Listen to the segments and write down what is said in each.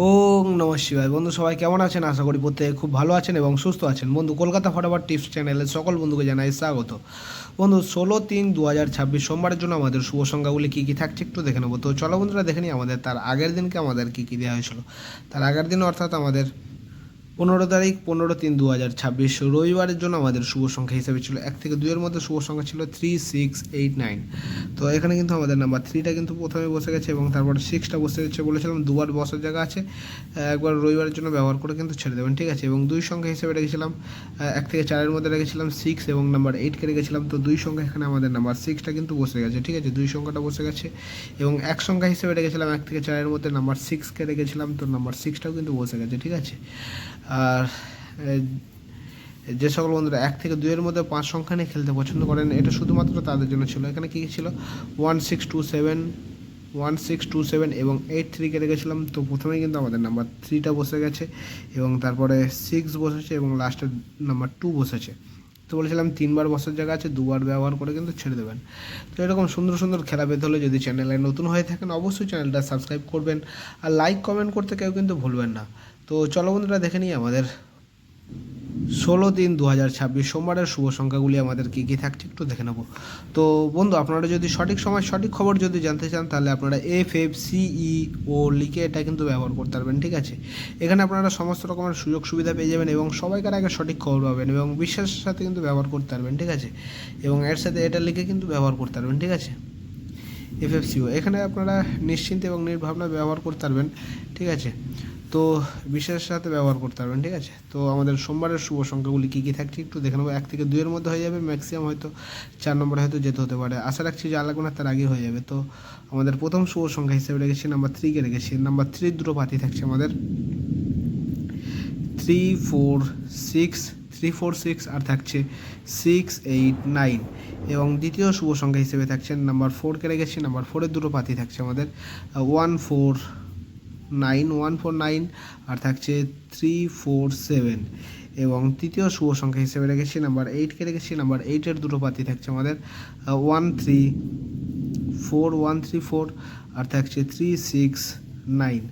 ওম নমঃ শিবায়। বন্ধু সবাই কেমন আছেন? আশা করি প্রত্যেকে খুব ভালো আছেন এবং সুস্থ আছেন। বন্ধু কলকাতা ফটাফট টিপস চ্যানেলের সকল বন্ধুকে জানাই স্বাগত। বন্ধু 16/3/2026 সোমবারের জন্য আমাদের শুভ সংখ্যাগুলি কী কী থাকছে একটু দেখে নেবো। তো চলো বন্ধুরা দেখে নিই আমাদের তার আগের দিনকে আমাদের কী কী দেওয়া হয়েছিল। তার আগের দিন অর্থাৎ আমাদের 15 তারিখ 15/3/2026 রবিবারের জন্য আমাদের শুভ সংখ্যা হিসেবে ছিল 1 থেকে 2 এর মধ্যে শুভ সংখ্যা ছিল 3689। তো এখানে কিন্তু আমাদের নাম্বার 3টা কিন্তু প্রথমে বসে গেছে এবং তারপরে 6টা বসে গেছে। বলেছিলাম দুবার বসার জায়গা আছে, একবার রবিবারের জন্য ব্যবহার করে কিন্তু ছেড়ে দেবেন, ঠিক আছে। এবং দুই সংখ্যা হিসেবে রেখেছিলাম 1 থেকে 4-এর মধ্যে রেখেছিলাম 6 এবং নাম্বার 8কে রেখেছিলাম। তো দুই সংখ্যা এখানে আমাদের নাম্বার 6টা কিন্তু বসে গেছে, ঠিক আছে। দুই সংখ্যাটা বসে গেছে এবং এক সংখ্যা হিসেবে রেখেছিলাম 1 থেকে 4-এর মধ্যে নাম্বার 6কে রেখেছিলাম। তো নাম্বার 6টাও কিন্তু বসে গেছে, ঠিক আছে। আর যে সকল বন্ধুরা 1 থেকে 2-এর মধ্যে 5 সংখ্যা নিয়ে খেলতে পছন্দ করেন, এটা শুধুমাত্র তাদের জন্য ছিল। এখানে কী ছিল 1627 এবং 83কে রেখেছিলাম। তো প্রথমেই কিন্তু আমাদের নাম্বার 3টা বসে গেছে এবং তারপরে 6 বসেছে এবং লাস্টের নাম্বার 2 বসেছে। তো বলেছিলাম 3বার বসার জায়গা আছে, 2বার ব্যবহার করে কিন্তু ছেড়ে দেবেন। তো এরকম সুন্দর সুন্দর খেলা পেতে হলে যদি চ্যানেলে নতুন হয়ে থাকেন অবশ্যই চ্যানেলটা সাবস্ক্রাইব করবেন আর লাইক কমেন্ট করতে কেউ কিন্তু ভুলবেন না। তো চলো বন্ধুরা দেখে নিই আমাদের 16/3/2026 সোমবারের শুভ সংখ্যাগুলি আমাদের কী কী থাকছে একটু দেখে নেব। তো বন্ধু আপনারা যদি সঠিক সময় সঠিক খবর যদি জানতে চান তাহলে আপনারা FFCEO লিখে এটা কিন্তু ব্যবহার করতে পারবেন, ঠিক আছে। এখানে আপনারা সমস্ত রকমের সুযোগ সুবিধা পেয়ে যাবেন এবং সবাইকার আগে সঠিক খবর পাবেন এবং বিশ্বাসের সাথে কিন্তু ব্যবহার করতে পারবেন, ঠিক আছে। এবং এর সাথে এটা লিখে কিন্তু ব্যবহার করতে পারবেন, ঠিক আছে। FFCEO এখানে আপনারা নিশ্চিন্তে এবং নির্ভাবনা ব্যবহার করতে পারবেন, ঠিক আছে। তো বিশেষের সাথে ব্যবহার করতে পারবেন, ঠিক আছে। তো আমাদের সোমবারের শুভ সংখ্যাগুলি কী কী থাকছে একটু দেখে নেবো। 1 থেকে 2-এর মধ্যে হয়ে যাবে, ম্যাক্সিমাম হয়তো 4 নম্বরে হয়তো যেতে হতে পারে। আশা রাখছি যা লাগবে না তার আগে হয়ে যাবে। তো আমাদের প্রথম শুভ সংখ্যা হিসেবে রেখেছি নাম্বার 3কে রেখেছি। নাম্বার 3 দুটো পাতি থাকছে আমাদের 346 আর থাকছে 689 এবং দ্বিতীয় শুভ সংখ্যা হিসেবে থাকছে নাম্বার 4কে রেখেছি। নাম্বার 4-এর দুটো পাতি থাকছে আমাদের 149 আর থাকছে 347 এবং তৃতীয় শুভ সংখ্যা হিসেবে রেখেছি নাম্বার 8কে রেখেছি। নাম্বার 8-এর দুটো পাতি থাকছে আমাদের 134 আর থাকছে 369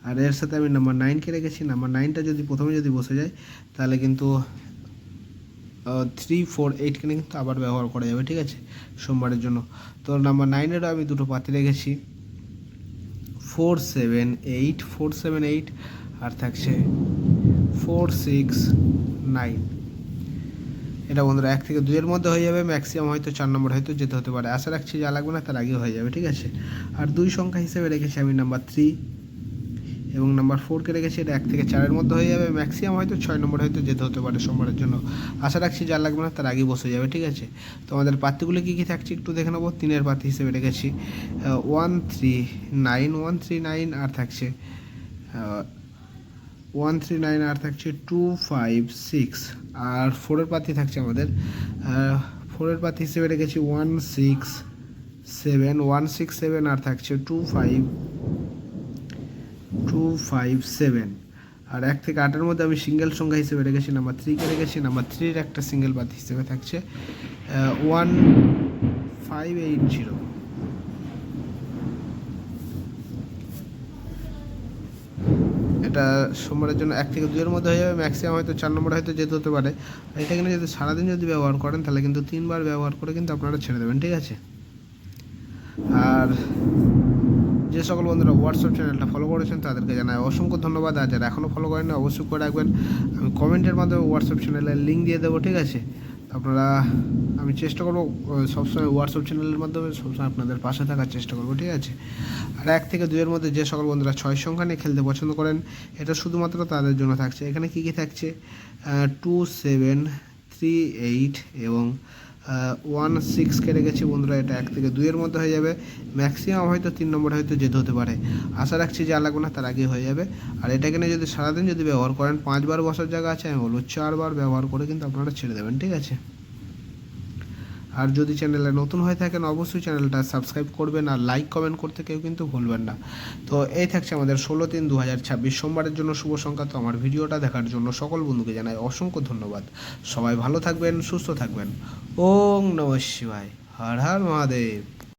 আর এর সাথে আমি নাম্বার 9কে রেখেছি। নাম্বার 9টা যদি প্রথমে যদি বসে যায় তাহলে কিন্তু 348কে কিন্তু আবার ব্যবহার করা যাবে, ঠিক আছে, সোমবারের জন্য। তো নাম্বার 9-এরও আমি দুটো পাতি রেখেছি 478 আর থাকছে 469। এটা বন্ধুরা 1 থেকে 2-এর মধ্যে হয়ে যাবে, ম্যাক্সিমাম হয়তো 4 নম্বর হয়তো যেতে হতে পারে। আশা রাখছি যা লাগবে না তার আগে হয়ে যাবে, ঠিক আছে। আর দুই সংখ্যা হিসেবে রেখেছি আমি নাম্বার 3 এবং নাম্বার 4কে রেখেছি। এটা 1 থেকে 4-এর মধ্যে হয়ে যাবে, ম্যাক্সিমাম হয়তো 6 নম্বর হয়তো যেতে হতে পারে সোমবারের জন্য। আশা রাখছি যা লাগবে না তার আগে বসে যাবে, ঠিক আছে। তো আমাদের পাত্তিগুলো কী কী থাকছে একটু দেখে নেবো। 3-এর পাত্তি হিসেবে রেখেছি 139 আর থাকছে 139 আর থাকছে 256 আর 4-এর পাত্তি থাকছে আমাদের 4-এর পাত্তি হিসেবে রেখেছি 167 আর থাকছে 257 আর 1 থেকে 8-এর মধ্যে আমি সিঙ্গেল সংখ্যা হিসেবে রেখেছি নাম্বার 3কে রেখেছি। নাম্বার 3-এর একটা সিঙ্গেল পাতি হিসেবে থাকছে 1580। এটা সোমবারের জন্য 1 থেকে 2-এর মধ্যে হয়ে যাবে, ম্যাক্সিমাম হয়তো 4 নম্বরে হয়তো যেতে হতে পারে। আর এটা কিন্তু যদি সারাদিন যদি ব্যবহার করেন তাহলে কিন্তু 3বার ব্যবহার করে কিন্তু আপনারা ছেড়ে দেবেন, ঠিক আছে। আর যে সকল বন্ধুরা হোয়াটসঅ্যাপ চ্যানেলটা ফলো করেছেন তাদেরকে জানাই অসংখ্য ধন্যবাদ। আর যারা এখনও ফলো করেন না অবশ্যই করে রাখবেন। আমি কমেন্টের মাধ্যমে হোয়াটসঅ্যাপ চ্যানেলের লিঙ্ক দিয়ে দেবো, ঠিক আছে। আপনারা আমি চেষ্টা করবো সবসময় হোয়াটসঅ্যাপ চ্যানেলের মাধ্যমে সবসময় আপনাদের পাশে থাকার চেষ্টা করবো, ঠিক আছে। আর 1 থেকে 2-এর মধ্যে যে সকল বন্ধুরা 6 সংখ্যা নিয়ে খেলতে পছন্দ করেন এটা শুধুমাত্র তাদের জন্য থাকছে। এখানে কী কী থাকছে 2738 এবং 16কে রেখেছি বন্ধুরা। এটা 1 থেকে 2-এর মধ্যে হয়ে যাবে, ম্যাক্সিমাম হয়তো 3 নম্বরে হয়তো যেতে হতে পারে। আশা রাখছি যা লাগবে না তার আগে হয়ে যাবে। আর এটাকে নিয়ে যদি সারাদিন যদি ব্যবহার করেন 5বার বসার জায়গা আছে, আমি বলবো 4বার ব্যবহার করে কিন্তু আপনারা ছেড়ে দেবেন, ঠিক আছে। আর যদি চ্যানেলে নতুন হয়ে থাকেন অবশ্যই চ্যানেলটা সাবস্ক্রাইব করবেন আর লাইক কমেন্ট করতে কেউ কিন্তু ভুলবেন না। তো এই থাকছে আমাদের 16/3/2026 সোমবারের জন্য শুভ সংখ্যা। তো আমার ভিডিওটা দেখার জন্য সকল বন্ধুকে জানাই অসংখ্য ধন্যবাদ। সবাই ভালো থাকবেন, সুস্থ থাকবেন। ওম নমঃ শিবায়। হর হর মহাদেব।